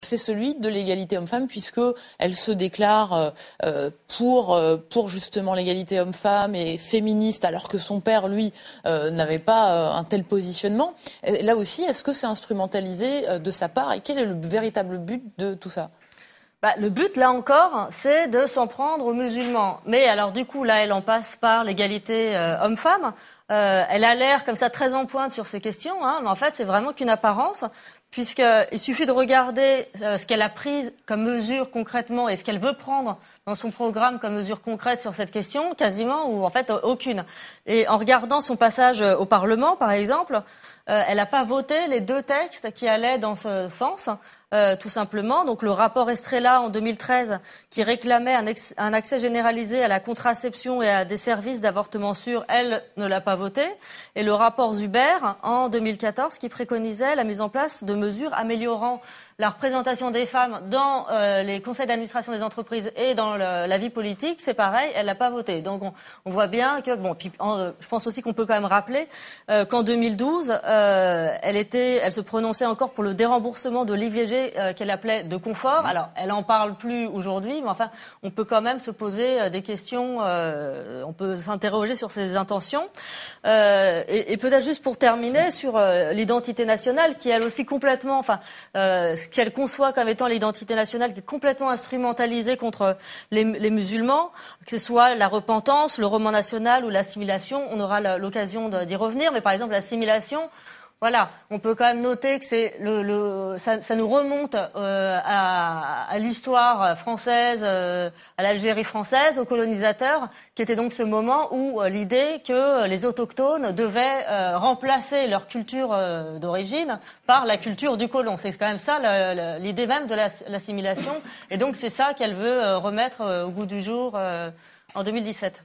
c'est celui de l'égalité homme-femme, puisqu'elle se déclare pour justement l'égalité homme-femme et féministe, alors que son père, lui, n'avait pas un tel positionnement. Et là aussi, est-ce que c'est instrumentalisé de sa part et quel est le véritable but de tout ça ? Le but, là encore, c'est de s'en prendre aux musulmans. Mais alors, du coup, là, elle en passe par l'égalité homme-femme. Elle a l'air comme ça très en pointe sur ces questions, mais en fait, c'est vraiment qu'une apparence, puisqu'il suffit de regarder ce qu'elle a pris comme mesure concrètement et ce qu'elle veut prendre dans son programme comme mesure concrète sur cette question, quasiment, ou en fait aucune. Et en regardant son passage au Parlement, par exemple, elle n'a pas voté les 2 textes qui allaient dans ce sens, tout simplement. Donc le rapport Estrella en 2013 qui réclamait un accès généralisé à la contraception et à des services d'avortement sûr, elle ne l'a pas voté. Et le rapport Zuber en 2014 qui préconisait la mise en place de mesures améliorant la représentation des femmes dans les conseils d'administration des entreprises et dans la vie politique, c'est pareil, elle l'a pas voté. Donc on voit bien que je pense aussi qu'on peut quand même rappeler qu'en 2012, elle se prononçait encore pour le déremboursement de l'IVG qu'elle appelait de confort. Alors elle en parle plus aujourd'hui, mais enfin on peut quand même se poser des questions, on peut s'interroger sur ses intentions. Et peut-être juste pour terminer sur l'identité nationale qui elle aussi complètement, ce qu'elle conçoit comme étant l'identité nationale qui est complètement instrumentalisée contre les musulmans, que ce soit la repentance, le roman national ou l'assimilation. On aura l'occasion d'y revenir, mais par exemple l'assimilation, voilà, on peut quand même noter que ça nous remonte à l'histoire française, à l'Algérie française, aux colonisateurs, qui était donc ce moment où l'idée que les autochtones devaient remplacer leur culture d'origine par la culture du colon. C'est quand même ça l'idée même de l'assimilation. Et donc c'est ça qu'elle veut remettre au goût du jour en 2017.